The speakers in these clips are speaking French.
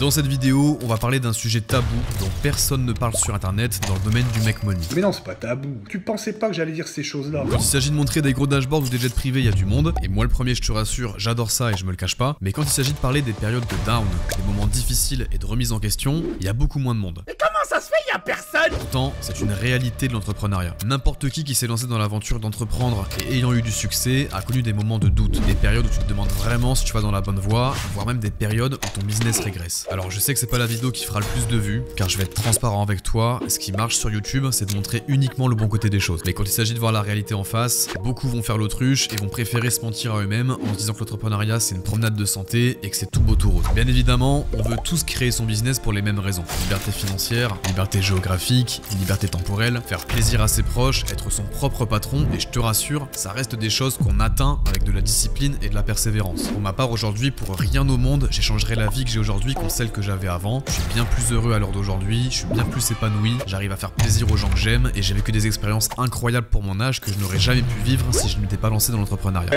Dans cette vidéo, on va parler d'un sujet tabou dont personne ne parle sur internet dans le domaine du make money. Mais non, c'est pas tabou. Tu pensais pas que j'allais dire ces choses-là? Quand il s'agit de montrer des gros dashboards ou des jets privés, il y a du monde. Et moi le premier, je te rassure, j'adore ça et je me le cache pas. Mais quand il s'agit de parler des périodes de down, des moments difficiles et de remise en question, il y a beaucoup moins de monde. Mais comment ça se fait, y a personne? Pourtant, c'est une réalité de l'entrepreneuriat. N'importe qui s'est lancé dans l'aventure d'entreprendre et ayant eu du succès a connu des moments de doute. Des périodes où tu te demandes vraiment si tu vas dans la bonne voie, voire même des périodes où ton business régresse. Alors je sais que c'est pas la vidéo qui fera le plus de vues, car je vais être transparent avec toi. Ce qui marche sur YouTube, c'est de montrer uniquement le bon côté des choses. Mais quand il s'agit de voir la réalité en face, beaucoup vont faire l'autruche et vont préférer se mentir à eux-mêmes en se disant que l'entrepreneuriat c'est une promenade de santé et que c'est tout beau tout rose. Bien évidemment, on veut tous créer son business pour les mêmes raisons. Liberté financière, liberté géographique, liberté temporelle, faire plaisir à ses proches, être son propre patron, et je te rassure, ça reste des choses qu'on atteint avec de la discipline et de la persévérance. Pour ma part aujourd'hui, pour rien au monde, j'échangerai la vie que j'ai aujourd'hui contre celle que j'avais avant. Je suis bien plus heureux à l'heure d'aujourd'hui, je suis bien plus épanoui, j'arrive à faire plaisir aux gens que j'aime et j'ai vécu des expériences incroyables pour mon âge que je n'aurais jamais pu vivre si je ne m'étais pas lancé dans l'entrepreneuriat.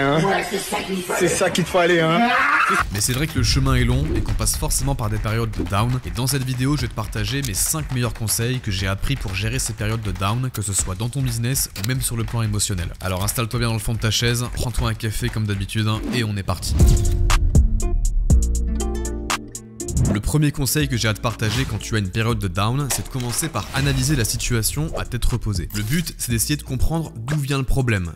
C'est ça qu'il te faut aller, hein. Mais c'est vrai que le chemin est long et qu'on passe forcément par des périodes de down, et dans cette vidéo je vais te partager mes 5 meilleurs conseils que j'ai appris pour gérer ces périodes de down, que ce soit dans ton business ou même sur le plan émotionnel. Alors installe-toi bien dans le fond de ta chaise, prends-toi un café comme d'habitude et on est parti. Le premier conseil que j'ai à te partager quand tu as une période de down, c'est de commencer par analyser la situation à tête reposée. Le but, c'est d'essayer de comprendre d'où vient le problème.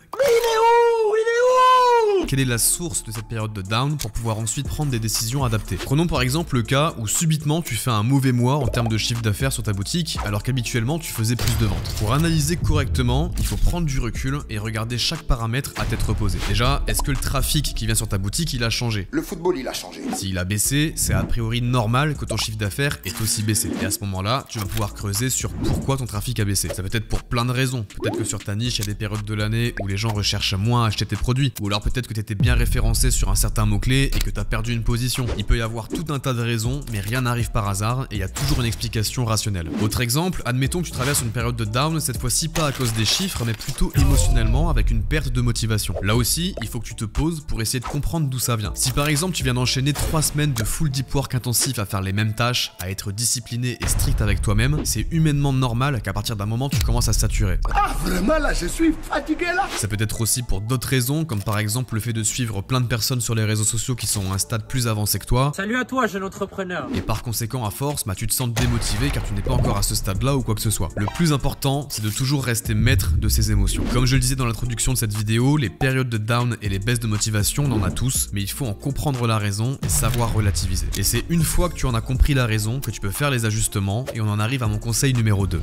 Quelle est la source de cette période de down pour pouvoir ensuite prendre des décisions adaptées. Prenons par exemple le cas où subitement tu fais un mauvais mois en termes de chiffre d'affaires sur ta boutique alors qu'habituellement tu faisais plus de ventes. Pour analyser correctement, il faut prendre du recul et regarder chaque paramètre à tête reposée. Déjà, est-ce que le trafic qui vient sur ta boutique il a changé? Le football il a changé. S'il a baissé, c'est a priori normal que ton chiffre d'affaires ait aussi baissé. Et à ce moment-là, tu vas pouvoir creuser sur pourquoi ton trafic a baissé. Ça peut être pour plein de raisons. Peut-être que sur ta niche, il y a des périodes de l'année où les gens recherchent moins à acheter tes produits. Ou alors peut-être que tu étais bien référencé sur un certain mot-clé et que tu as perdu une position. Il peut y avoir tout un tas de raisons, mais rien n'arrive par hasard et il y a toujours une explication rationnelle. Autre exemple, admettons que tu traverses une période de down, cette fois-ci pas à cause des chiffres, mais plutôt émotionnellement avec une perte de motivation. Là aussi, il faut que tu te poses pour essayer de comprendre d'où ça vient. Si par exemple tu viens d'enchaîner 3 semaines de full deep work intensif à faire les mêmes tâches, à être discipliné et strict avec toi-même, c'est humainement normal qu'à partir d'un moment tu commences à saturer. Ah, vraiment là, je suis fatigué là. Ça peut être aussi pour d'autres raisons, comme par exemple le fait de suivre plein de personnes sur les réseaux sociaux qui sont à un stade plus avancé que toi. Salut à toi, jeune entrepreneur. Et par conséquent, à force, tu te sens démotivé car tu n'es pas encore à ce stade-là ou quoi que ce soit. Le plus important, c'est de toujours rester maître de ses émotions. Comme je le disais dans l'introduction de cette vidéo, les périodes de down et les baisses de motivation, on en a tous, mais il faut en comprendre la raison et savoir relativiser. Et c'est une fois que tu en as compris la raison que tu peux faire les ajustements, et on en arrive à mon conseil numéro 2.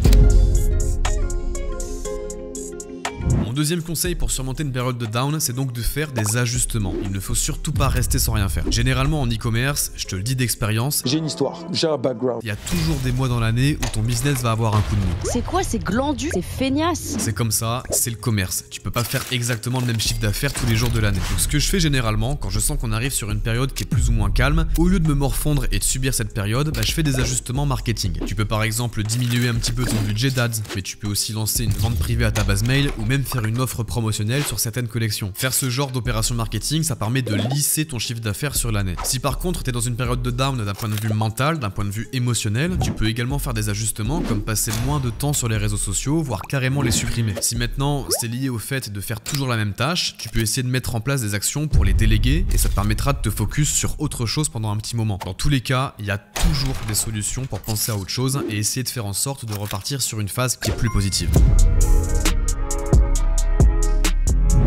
Mon deuxième conseil pour surmonter une période de down, c'est donc de faire des ajustements. Il ne faut surtout pas rester sans rien faire. Généralement en e-commerce, je te le dis d'expérience, j'ai une histoire, j'ai un background. Il y a toujours des mois dans l'année où ton business va avoir un coup de mou. C'est quoi, c'est glandu, c'est feignasse. C'est comme ça, c'est le commerce. Tu peux pas faire exactement le même chiffre d'affaires tous les jours de l'année. Donc ce que je fais généralement, quand je sens qu'on arrive sur une période qui est plus ou moins calme, au lieu de me morfondre et de subir cette période, je fais des ajustements marketing. Tu peux par exemple diminuer un petit peu ton budget d'ads, mais tu peux aussi lancer une vente privée à ta base mail ou même faire une offre promotionnelle sur certaines collections. Faire ce genre d'opération marketing, ça permet de lisser ton chiffre d'affaires sur l'année. Si par contre tu es dans une période de down d'un point de vue mental, d'un point de vue émotionnel, tu peux également faire des ajustements comme passer moins de temps sur les réseaux sociaux, voire carrément les supprimer. Si maintenant c'est lié au fait de faire toujours la même tâche, tu peux essayer de mettre en place des actions pour les déléguer et ça te permettra de te focus sur autre chose pendant un petit moment. Dans tous les cas, il y a toujours des solutions pour penser à autre chose et essayer de faire en sorte de repartir sur une phase qui est plus positive.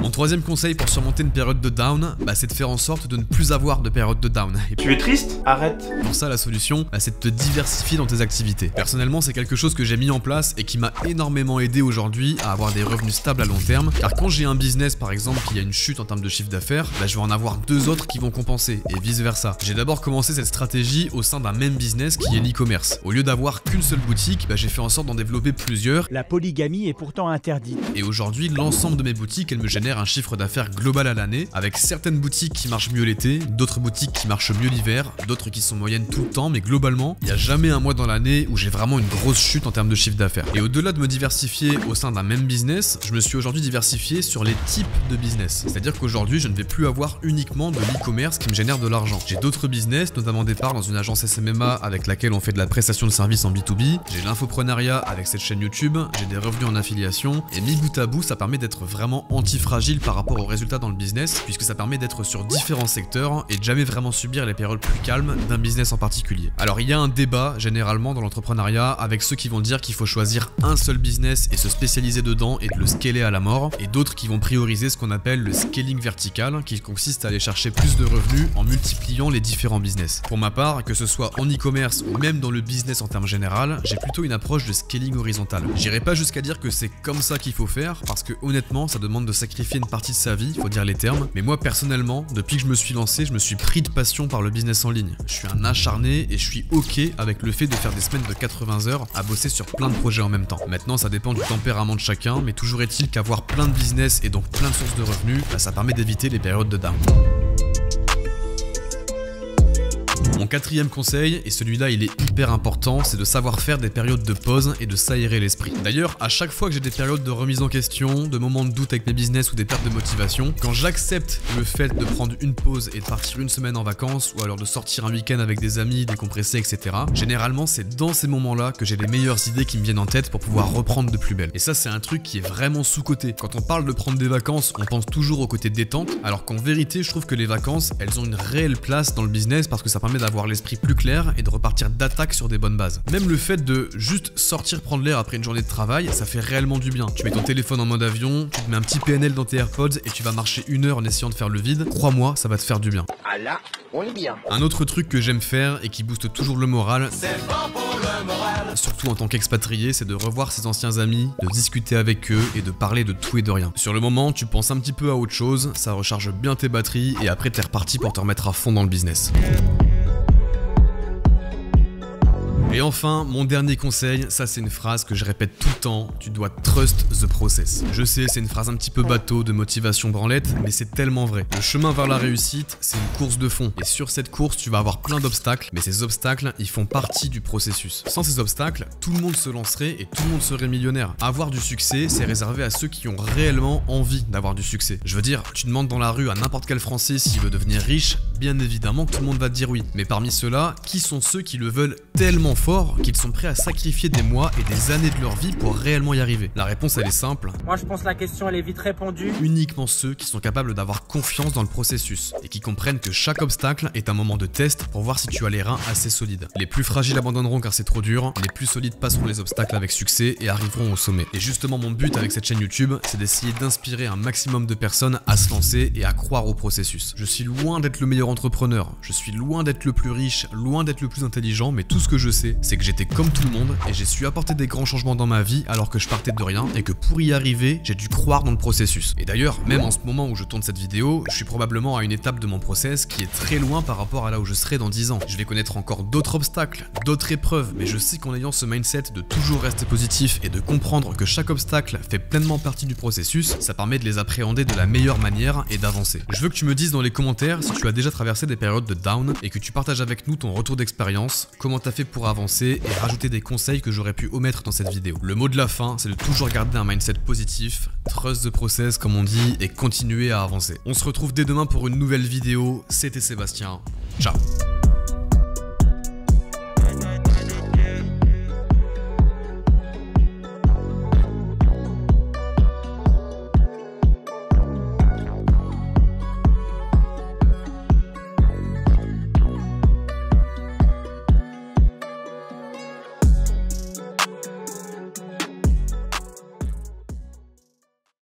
Mon troisième conseil pour surmonter une période de down, c'est de faire en sorte de ne plus avoir de période de down. Et Tu es triste? Arrête. pour ça, la solution, c'est de te diversifier dans tes activités. Personnellement, c'est quelque chose que j'ai mis en place et qui m'a énormément aidé aujourd'hui à avoir des revenus stables à long terme. Car quand j'ai un business, par exemple, qui a une chute en termes de chiffre d'affaires, je vais en avoir 2 autres qui vont compenser et vice versa. J'ai d'abord commencé cette stratégie au sein d'un même business qui est l'e-commerce. Au lieu d'avoir qu'une seule boutique, j'ai fait en sorte d'en développer plusieurs. La polygamie est pourtant interdite. Et aujourd'hui, l'ensemble de mes boutiques, elles me génèrent un chiffre d'affaires global à l'année, avec certaines boutiques qui marchent mieux l'été, d'autres boutiques qui marchent mieux l'hiver, d'autres qui sont moyennes tout le temps, mais globalement, il n'y a jamais un mois dans l'année où j'ai vraiment une grosse chute en termes de chiffre d'affaires. Et au-delà de me diversifier au sein d'un même business, je me suis aujourd'hui diversifié sur les types de business. C'est-à-dire qu'aujourd'hui, je ne vais plus avoir uniquement de l'e-commerce qui me génère de l'argent. J'ai d'autres business, notamment des parts dans une agence SMMA avec laquelle on fait de la prestation de services en B2B, j'ai l'infoprenariat avec cette chaîne YouTube, j'ai des revenus en affiliation, et mis bout à bout, ça permet d'être vraiment antifragile par rapport aux résultats dans le business, puisque ça permet d'être sur différents secteurs et de jamais vraiment subir les périodes plus calmes d'un business en particulier. Alors il y a un débat généralement dans l'entrepreneuriat avec ceux qui vont dire qu'il faut choisir un seul business et se spécialiser dedans et de le scaler à la mort, et d'autres qui vont prioriser ce qu'on appelle le scaling vertical, qui consiste à aller chercher plus de revenus en multipliant les différents business. Pour ma part, que ce soit en e-commerce ou même dans le business en termes général, j'ai plutôt une approche de scaling horizontal. J'irai pas jusqu'à dire que c'est comme ça qu'il faut faire, parce que honnêtement, ça demande de sacrifier une partie de sa vie, faut dire les termes, mais moi personnellement, depuis que je me suis lancé, je me suis pris de passion par le business en ligne. Je suis un acharné et je suis ok avec le fait de faire des semaines de 80 heures à bosser sur plein de projets en même temps. Maintenant, ça dépend du tempérament de chacun, mais toujours est-il qu'avoir plein de business et donc plein de sources de revenus, ça permet d'éviter les périodes de down. Mon quatrième conseil, et celui-là il est hyper important, c'est de savoir faire des périodes de pause et de s'aérer l'esprit. D'ailleurs, à chaque fois que j'ai des périodes de remise en question, de moments de doute avec mes business ou des pertes de motivation, quand j'accepte le fait de prendre une pause et de partir une semaine en vacances, ou alors de sortir un week-end avec des amis, décompresser, etc., généralement c'est dans ces moments-là que j'ai les meilleures idées qui me viennent en tête pour pouvoir reprendre de plus belle. Et ça c'est un truc qui est vraiment sous-coté. Quand on parle de prendre des vacances, on pense toujours au côté détente, alors qu'en vérité je trouve que les vacances, elles ont une réelle place dans le business parce que ça permet d'avoir l'esprit plus clair et de repartir d'attaque sur des bonnes bases. Même le fait de juste sortir prendre l'air après une journée de travail, ça fait réellement du bien. Tu mets ton téléphone en mode avion, tu te mets un petit PNL dans tes AirPods et tu vas marcher 1 heure en essayant de faire le vide. Crois-moi, ça va te faire du bien. Ah là, on est bien. Un autre truc que j'aime faire et qui booste toujours le moral, surtout en tant qu'expatrié, c'est de revoir ses anciens amis, de discuter avec eux et de parler de tout et de rien. Sur le moment, tu penses un petit peu à autre chose, ça recharge bien tes batteries et après t'es reparti pour te remettre à fond dans le business. Et enfin, mon dernier conseil, ça c'est une phrase que je répète tout le temps, tu dois trust the process. Je sais, c'est une phrase un petit peu bateau, de motivation branlette, mais c'est tellement vrai. Le chemin vers la réussite, c'est une course de fond. Et sur cette course, tu vas avoir plein d'obstacles, mais ces obstacles, ils font partie du processus. Sans ces obstacles, tout le monde se lancerait et tout le monde serait millionnaire. Avoir du succès, c'est réservé à ceux qui ont réellement envie d'avoir du succès. Je veux dire, tu demandes dans la rue à n'importe quel Français s'il veut devenir riche, bien évidemment que tout le monde va te dire oui. Mais parmi ceux-là, qui sont ceux qui le veulent tellement fort qu'ils sont prêts à sacrifier des mois et des années de leur vie pour réellement y arriver? La réponse elle est simple. Moi je pense que la question elle est vite répondue. Uniquement ceux qui sont capables d'avoir confiance dans le processus et qui comprennent que chaque obstacle est un moment de test pour voir si tu as les reins assez solides. Les plus fragiles abandonneront car c'est trop dur, les plus solides passeront les obstacles avec succès et arriveront au sommet. Et justement mon but avec cette chaîne YouTube, c'est d'essayer d'inspirer un maximum de personnes à se lancer et à croire au processus. Je suis loin d'être le meilleur entrepreneur, je suis loin d'être le plus riche, loin d'être le plus intelligent, mais tout ce que je sais, c'est que j'étais comme tout le monde et j'ai su apporter des grands changements dans ma vie alors que je partais de rien et que pour y arriver, j'ai dû croire dans le processus. Et d'ailleurs, même en ce moment où je tourne cette vidéo, je suis probablement à une étape de mon process qui est très loin par rapport à là où je serai dans 10 ans. Je vais connaître encore d'autres obstacles, d'autres épreuves, mais je sais qu'en ayant ce mindset de toujours rester positif et de comprendre que chaque obstacle fait pleinement partie du processus, ça permet de les appréhender de la meilleure manière et d'avancer. Je veux que tu me dises dans les commentaires si tu as déjà traversé des périodes de down et que tu partages avec nous ton retour d'expérience, comment t'as fait pour avancer et rajouter des conseils que j'aurais pu omettre dans cette vidéo. Le mot de la fin, c'est de toujours garder un mindset positif, trust the process comme on dit, et continuer à avancer. On se retrouve dès demain pour une nouvelle vidéo. C'était Sébastien. Ciao.